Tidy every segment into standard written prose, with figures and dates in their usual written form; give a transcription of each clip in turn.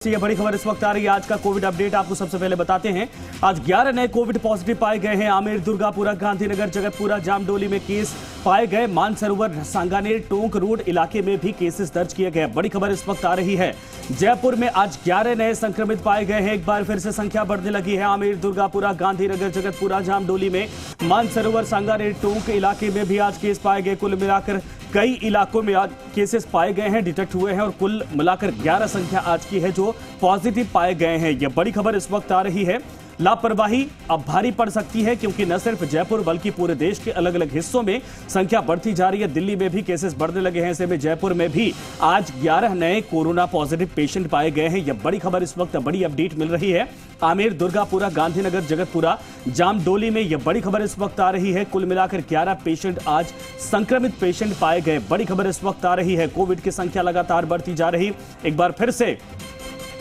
ये बड़ी खबर इस वक्त आ रही है। आज का कोविड अपडेट आपको सबसे पहले बताते हैं। आज 11 नए कोविड पॉजिटिव पाए गए हैं। आमेर, दुर्गापुरा, गांधीनगर, जगतपुरा, जामडोली में केस पाए गए। मानसरोवर, सांगानेर, टोंक रोड इलाके में भी केसेस दर्ज किए गए। बड़ी खबर इस वक्त आ रही है। जयपुर में आज 11 नए संक्रमित पाए गए हैं। एक बार फिर से संख्या बढ़ने लगी है। आमेर, दुर्गापुरा, गांधीनगर, जगतपुरा, जामडोली में, मानसरोवर, सांगानेर, टोंक इलाके में भी आज केस पाए गए। कुल मिलाकर कई इलाकों में आज केसेस पाए गए हैं, डिटेक्ट हुए हैं और कुल मिलाकर 11 संख्या आज की है जो पॉजिटिव पाए गए हैं। यह बड़ी खबर इस वक्त आ रही है। लापरवाही अब भारी पड़ सकती है क्योंकि न सिर्फ जयपुर बल्कि पूरे देश के अलग अलग हिस्सों में संख्या बढ़ती जा रही है। दिल्ली में भी केसेस बढ़ने लगे हैं। ऐसे में जयपुर में भी आज 11 नए कोरोना पॉजिटिव पेशेंट पाए गए हैं। यह बड़ी खबर इस वक्त बड़ी अपडेट मिल रही है। आमेर, दुर्गापुरा, गांधीनगर, जगतपुरा, जामडोली में यह बड़ी खबर इस वक्त आ रही है। कुल मिलाकर 11 पेशेंट आज संक्रमित पेशेंट पाए गए। बड़ी खबर इस वक्त आ रही है। कोविड की संख्या लगातार बढ़ती जा रही। एक बार फिर से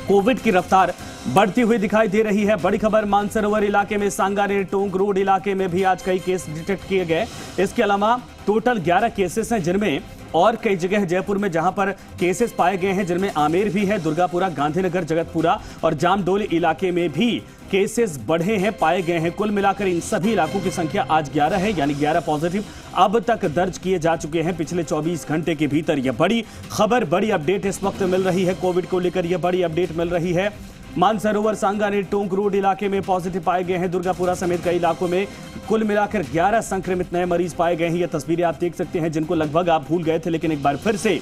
कोविड की रफ्तार बढ़ती हुई दिखाई दे रही है। बड़ी खबर मानसरोवर इलाके में, सांगानेर, टोंक रोड इलाके में भी आज कई केस डिटेक्ट किए गए। इसके अलावा टोटल 11 केसेस हैं जिनमें और कई जगह जयपुर में जहां पर केसेस पाए गए हैं जिनमें आमेर भी है, दुर्गापुरा, गांधीनगर, जगतपुरा और जामडोली इलाके में भी केसेस बढ़े हैं, पाए गए हैं। कुल मिलाकर इन सभी इलाकों की संख्या आज 11 है, यानी 11 पॉजिटिव अब तक दर्ज किए जा चुके हैं पिछले 24 घंटे के भीतर। यह बड़ी खबर, बड़ी अपडेट इस वक्त मिल रही है। कोविड को लेकर यह बड़ी अपडेट मिल रही है। मानसरोवर, सांगानेर, टोंक रोड इलाके में पॉजिटिव पाए गए हैं। दुर्गापुरा समेत कई इलाकों में कुल मिलाकर 11 संक्रमित नए मरीज पाए गए हैं। ये तस्वीरें आप देख सकते हैं जिनको लगभग आप भूल गए थे, लेकिन एक बार फिर से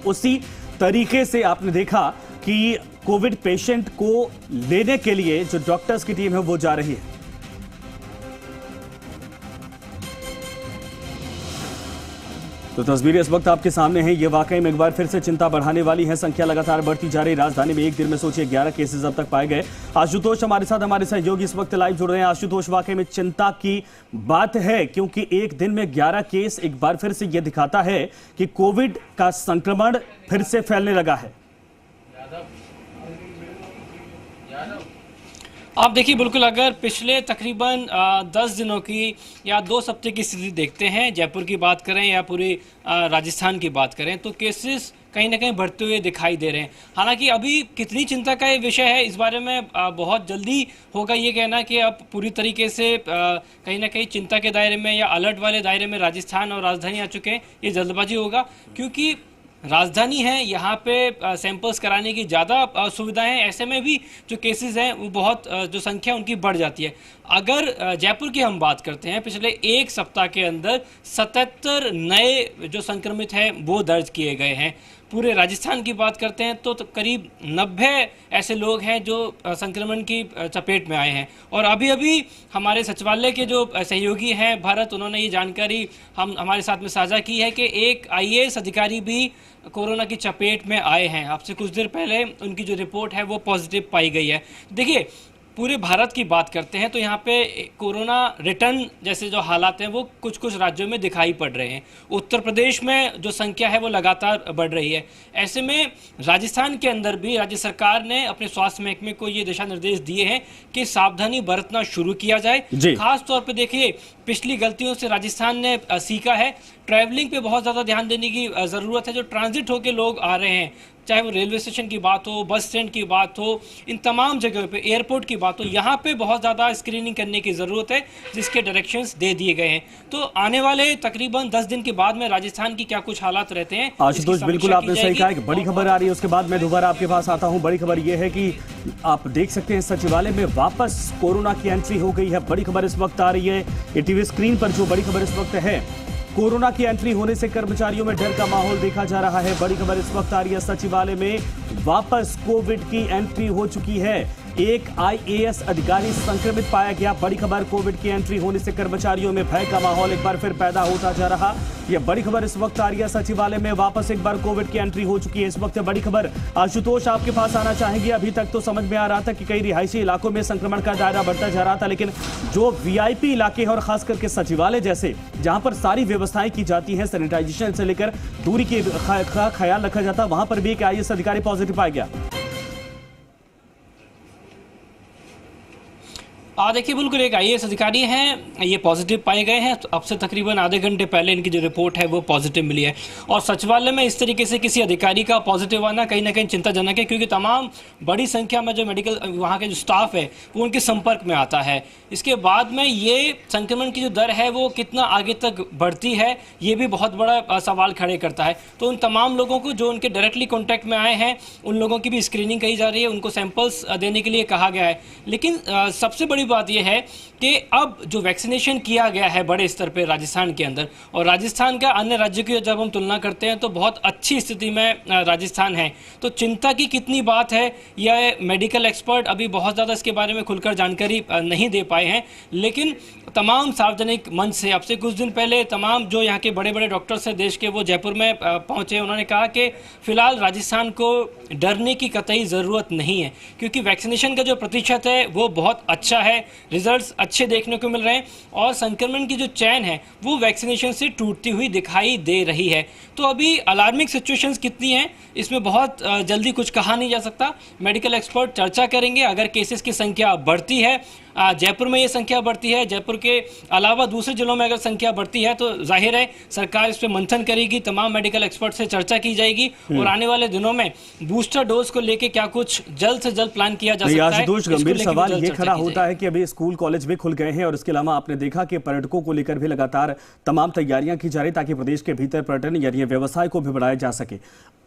उसी तरीके से आपने देखा कि कोविड पेशेंट को लेने के लिए जो डॉक्टर्स की टीम है वो जा रही है। तो तस्वीरें इस वक्त आपके सामने हैं। ये वाकई में एक बार फिर से चिंता बढ़ाने वाली है। संख्या लगातार बढ़ती जा रही। राजधानी में एक दिन में सोचिए 11 केसेस अब तक पाए गए। आशुतोष हमारे साथ, हमारे सहयोगी इस वक्त लाइव जुड़ रहे हैं। आशुतोष, वाकई में चिंता की बात है क्योंकि एक दिन में 11 केस एक बार फिर से यह दिखाता है कि कोविड का संक्रमण फिर से फैलने लगा है। आप देखिए, बिल्कुल अगर पिछले तकरीबन 10 दिनों की या 2 हफ्ते की स्थिति देखते हैं, जयपुर की बात करें या पूरी राजस्थान की बात करें, तो केसेस कहीं ना कहीं बढ़ते हुए दिखाई दे रहे हैं। हालांकि अभी कितनी चिंता का ये विषय है, इस बारे में बहुत जल्दी होगा ये कहना कि अब पूरी तरीके से कहीं ना कहीं चिंता के दायरे में या अलर्ट वाले दायरे में राजस्थान और राजधानी आ चुके हैं। ये जल्दबाजी होगा क्योंकि राजधानी है, यहाँ पे सैंपल्स कराने की ज़्यादा सुविधाएं हैं। ऐसे में भी जो केसेस हैं वो बहुत जो संख्या उनकी बढ़ जाती है। अगर जयपुर की हम बात करते हैं, पिछले एक सप्ताह के अंदर 77 नए जो संक्रमित हैं वो दर्ज किए गए हैं। पूरे राजस्थान की बात करते हैं तो करीब 90 ऐसे लोग हैं जो संक्रमण की चपेट में आए हैं। और अभी अभी हमारे सचिवालय के जो सहयोगी हैं भरत, उन्होंने ये जानकारी हमारे साथ में साझा की है कि एक IAS अधिकारी भी कोरोना की चपेट में आए हैं। आपसे कुछ देर पहले उनकी जो रिपोर्ट है वो पॉजिटिव पाई गई है। देखिए, पूरे भारत की बात करते हैं तो यहाँ पे कोरोना रिटर्न जैसे जो हालात हैं वो कुछ कुछ राज्यों में दिखाई पड़ रहे हैं। उत्तर प्रदेश में जो संख्या है वो लगातार बढ़ रही है। ऐसे में राजस्थान के अंदर भी राज्य सरकार ने अपने स्वास्थ्य महकमे को ये दिशा निर्देश दिए हैं कि सावधानी बरतना शुरू किया जाए। खास तौर पर देखिए, पिछली गलतियों से राजस्थान ने सीखा है। ट्रैवलिंग पे बहुत ज़्यादा ध्यान देने की ज़रूरत है। जो ट्रांजिट होकर लोग आ रहे हैं, चाहे वो रेलवे स्टेशन की बात हो, बस स्टैंड की बात हो, इन तमाम जगहों पे, एयरपोर्ट की बात हो, यहाँ पे बहुत ज़्यादा स्क्रीनिंग करने की ज़रूरत है, जिसके डायरेक्शंस दे दिए गए हैं। तो आने वाले तकरीबन 10 दिन के बाद में राजस्थान की क्या कुछ हालात रहते हैं। आशुतोष, बिल्कुल आपने सही कहा कि बड़ी खबर आ रही है, उसके बाद मैं दोबारा आपके पास आता हूँ। बड़ी खबर यह है कि आप देख सकते हैं सचिवालय में वापस कोरोना की एंट्री हो गई है। बड़ी खबर इस वक्त आ रही है। ये टीवी स्क्रीन पर जो बड़ी खबर इस वक्त है, कोरोना की एंट्री होने से कर्मचारियों में डर का माहौल देखा जा रहा है। बड़ी खबर इस वक्त आ रही है, सचिवालय में वापस कोविड की एंट्री हो चुकी है। एक IAS अधिकारी संक्रमित पाया गया। बड़ी खबर, कोविड की एंट्री होने से कर्मचारियों में भय का माहौल एक बार फिर पैदा होता जा रहा। यह बड़ी खबर इस वक्त आ रही है। सचिवालय में वापस एक बार कोविड की एंट्री हो चुकी है। इस वक्त बड़ी खबर आशुतोष आपके पास आना चाहेंगे। अभी तक तो समझ में आ रहा था कि कई रिहायशी इलाकों में संक्रमण का दायरा बढ़ता जा रहा था, लेकिन जो VIP इलाके हैं और खास करके सचिवालय जैसे जहां पर सारी व्यवस्थाएं की जाती हैं, सैनिटाइजेशन से लेकर दूरी के ख्याल रखा जाता, वहां पर भी एक IAS अधिकारी पॉजिटिव पाया गया। देखिए बिल्कुल एक आईएएस अधिकारी हैं, ये पॉजिटिव पाए गए हैं। तो अब से तकरीबन आधे घंटे पहले इनकी जो रिपोर्ट है वो पॉजिटिव मिली है। और सचिवालय में इस तरीके से किसी अधिकारी का पॉजिटिव आना कहीं ना कहीं चिंताजनक है, क्योंकि तमाम बड़ी संख्या में जो मेडिकल वहाँ के जो स्टाफ है वो उनके संपर्क में आता है। इसके बाद में ये संक्रमण की जो दर है वो कितना आगे तक बढ़ती है, ये भी बहुत बड़ा सवाल खड़े करता है। तो उन तमाम लोगों को जो उनके डायरेक्टली कॉन्टैक्ट में आए हैं उन लोगों की भी स्क्रीनिंग कही जा रही है, उनको सैंपल्स देने के लिए कहा गया है। लेकिन सबसे बड़ी बात यह है कि अब जो वैक्सीनेशन किया गया है बड़े स्तर पे राजस्थान के अंदर, और राजस्थान का अन्य राज्यों की जब हम तुलना करते हैं तो बहुत अच्छी स्थिति में राजस्थान है। तो चिंता की कितनी बात है, यह मेडिकल एक्सपर्ट अभी बहुत ज़्यादा इसके बारे में खुलकर जानकारी नहीं दे पाए हैं। लेकिन तमाम सार्वजनिक मंच से अब से कुछ दिन पहले तमाम जो यहाँ के बड़े बड़े डॉक्टर्स हैं देश के, वो जयपुर में पहुँचे। उन्होंने कहा कि फिलहाल राजस्थान को डरने की कतई ज़रूरत नहीं है, क्योंकि वैक्सीनेशन का जो प्रतिशत है वो बहुत अच्छा है, रिजल्ट्स अच्छे देखने को मिल रहे हैं और संक्रमण की जो चैन है वो वैक्सीनेशन से टूटती हुई दिखाई दे रही है। तो अभी अलार्मिंग सिचुएशंस कितनी हैं इसमें बहुत जल्दी कुछ कहा नहीं जा सकता। मेडिकल एक्सपर्ट चर्चा करेंगे। अगर केसेस की संख्या बढ़ती है, जयपुर में ये संख्या बढ़ती है, जयपुर के अलावा दूसरे जिलों में अगर संख्या बढ़ती है तो जाहिर है सरकार इस पर मंथन करेगी, तमाम मेडिकल एक्सपर्ट से चर्चा की जाएगी और आने वाले दिनों में बूस्टर डोज को लेके क्या कुछ जल्द से जल्द प्लान किया जा सकता है। आशुतोष, गंभीर सवाल ये खड़ा होता है कि अभी स्कूल कॉलेज भी खुल गए हैं और इसके अलावा आपने देखा कि पर्यटकों को लेकर भी लगातार तमाम तैयारियां की जा रही ताकि प्रदेश के भीतर पर्यटन यानी व्यवसाय को भी बढ़ाया जा सके।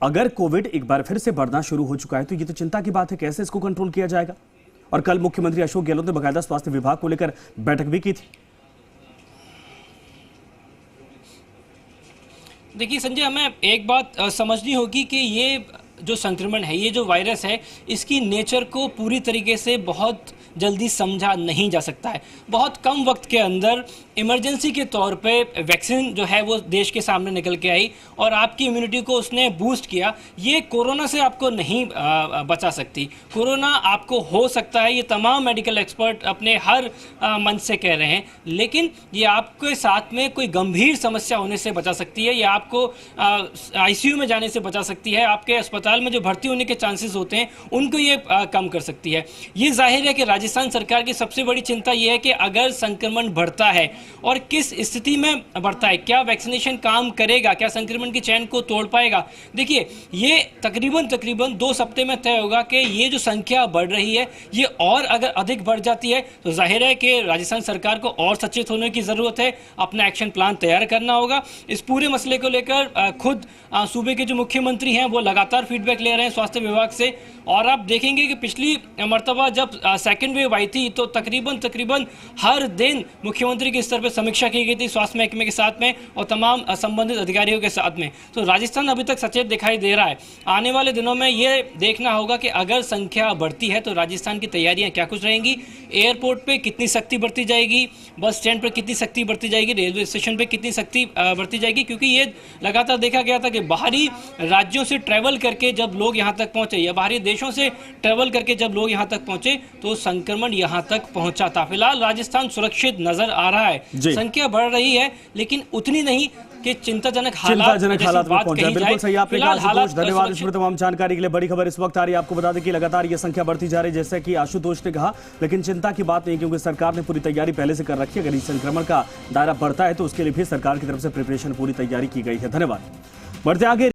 अगर कोविड एक बार फिर से बढ़ना शुरू हो चुका है तो ये तो चिंता की बात है, कैसे इसको कंट्रोल किया जाएगा? और कल मुख्यमंत्री अशोक गहलोत ने बकायदा स्वास्थ्य विभाग को लेकर बैठक भी की थी। देखिए संजय, हमें एक बात समझनी होगी कि ये जो संक्रमण है, ये जो वायरस है, इसकी नेचर को पूरी तरीके से बहुत जल्दी समझा नहीं जा सकता है। बहुत कम वक्त के अंदर इमरजेंसी के तौर पे वैक्सीन जो है वो देश के सामने निकल के आई और आपकी इम्यूनिटी को उसने बूस्ट किया। ये कोरोना से आपको नहीं बचा सकती। कोरोना आपको हो सकता है, ये तमाम मेडिकल एक्सपर्ट अपने हर मंच से कह रहे हैं, लेकिन ये आपके साथ में कोई गंभीर समस्या होने से बचा सकती है, ये आपको आईसीयू में जाने से बचा सकती है, आपके अस्पताल में जो भर्ती होने के चांसेस होते हैं उनको ये कम कर सकती है। ये जाहिर है कि राजस्थान सरकार की सबसे बड़ी चिंता यह है कि अगर संक्रमण बढ़ता है और किस स्थिति में बढ़ता है, क्या वैक्सीनेशन काम करेगा, क्या संक्रमण की चैन को तोड़ पाएगा। देखिए ये तकरीबन 2 हफ्ते में तय होगा कि ये जो संख्या बढ़ रही है ये और अगर अधिक बढ़ जाती है तो जाहिर है कि राजस्थान सरकार को और सचेत होने की ज़रूरत है, अपना एक्शन प्लान तैयार करना होगा। इस पूरे मसले को लेकर खुद सूबे के जो मुख्यमंत्री हैं वो लगातार फीडबैक ले रहे हैं स्वास्थ्य विभाग से। और आप देखेंगे कि पिछली मर्तबा जब सेकेंड वेव आई थी तो तकरीबन हर दिन मुख्यमंत्री के स्तर पर समीक्षा की गई थी स्वास्थ्य महकमे के साथ में और तमाम संबंधित अधिकारियों के साथ में। तो राजस्थान अभी तक सचेत दिखाई दे रहा है। आने वाले दिनों में ये देखना होगा कि अगर संख्या बढ़ती है तो राजस्थान की तैयारियां क्या कुछ रहेंगी, एयरपोर्ट पे कितनी सख्ती बरती जाएगी, बस स्टैंड पर कितनी सख्ती बरती जाएगी, रेलवे स्टेशन पर कितनी सख्ती बरती जाएगी, क्योंकि ये लगातार देखा गया था कि बाहरी राज्यों से ट्रैवल करके जब लोग यहाँ तक पहुँचे या बाहरी देशों से ट्रैवल करके जब लोग यहाँ तक पहुँचे तो संक्रमण यहाँ तक पहुँचा था। फिलहाल राजस्थान सुरक्षित नजर आ रहा है, संख्या बढ़ रही है लेकिन उतनी नहीं कि चिंताजनक हालात में पहुंचा। बिल्कुल सही आपने कहा आशुतोष, धन्यवाद इसमें तमाम जानकारी के लिए। बड़ी खबर इस वक्त आ रही है, आपको बता दें कि लगातार ये संख्या बढ़ती जा रही है जैसे कि आशुतोष ने कहा, लेकिन चिंता की बात नहीं क्योंकि सरकार ने पूरी तैयारी पहले से कर रखी है। अगर इस संक्रमण का दायरा बढ़ता है तो उसके लिए भी सरकार की तरफ से प्रिपरेशन पूरी तैयारी की गई है। धन्यवाद। बढ़ते आगे।